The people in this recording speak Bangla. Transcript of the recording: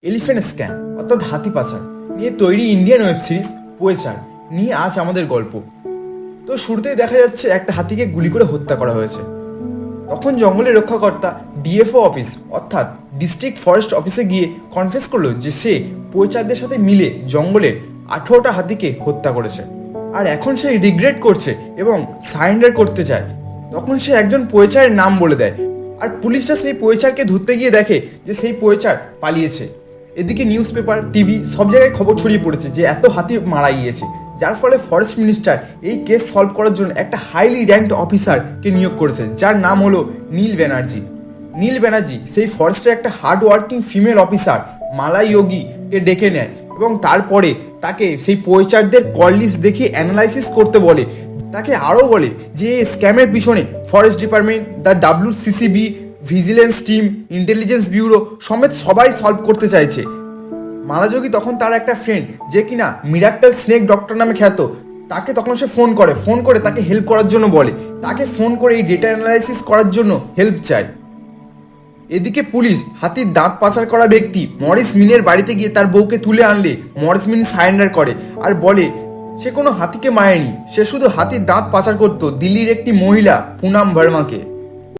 এলিফ্যান্ট স্ক্যাম অর্থাৎ হাতি পাচার নিয়ে তৈরি ইন্ডিয়ান ওয়েব সিরিজ পোয়েচার নিয়ে আজ আমাদের গল্প। তো শুরুতেই দেখা যাচ্ছে একটা হাতিকে গুলি করে হত্যা করা হয়েছে। তখন জঙ্গলের রক্ষাকর্তা ডিএফও অফিস অর্থাৎ ডিস্ট্রিক্ট ফরেস্ট অফিসে গিয়ে কনফেস করলো যে সে পোয়েচারদের সাথে মিলে জঙ্গলের 18টা হাতিকে হত্যা করেছে, আর এখন সে রিগ্রেট করছে এবং সারেন্ডার করতে চায়। তখন সে একজন পোয়েচারের নাম বলে দেয়, আর পুলিশরা সেই পোয়েচারকে ধরতে গিয়ে দেখে যে সেই পোয়েচার পালিয়েছে। এদিকে নিউজ পেপার, টিভি সব জায়গায় খবর ছড়িয়ে পড়েছে যে এত হাতি মারা গিয়েছে, যার ফলে ফরেস্ট মিনিস্টার এই কেস সলভ করার জন্য একটা হাইলি র্যাঙ্কড অফিসারকে নিয়োগ করেছে, যার নাম হলো নীল ব্যানার্জি। নীল ব্যানার্জি সেই ফরেস্টের একটা হার্ড ওয়ার্কিং ফিমেল অফিসার মালা যোগীকে ডেকে নেয় এবং তারপরে তাকে সেই পোয়েচারদের কল লিস্ট দেখিয়ে অ্যানালাইসিস করতে বলে। তাকে আরও বলে যে স্ক্যামের পিছনে forest department, the WCCB, vigilance team, intelligence bureau সমেত সবাই সলভ করতে চাইছে। মালাযোগী তখন তার একটা ফ্রেন্ড যে কিনা মিরাক্কেল স্নেক ডক্টর নামে খ্যাত, তাকে তখন সে ফোন করে তাকে হেল্প করার জন্য বলে। তাকে ফোন করে এই ডেটা অ্যানালাইসিস করার জন্য হেল্প চায়। এদিকে পুলিশ হাতির দাঁত পাচার করা ব্যক্তি মরিস মিনের বাড়িতে গিয়ে তার বউকে তুলে আনলে মরিস মিন সারেন্ডার করে আর বলে সে কোনো হাতিকে মারেনি, সে শুধু হাতির দাঁত পাচার করতো দিল্লির একটি মহিলা পুনাম ভার্মাকে।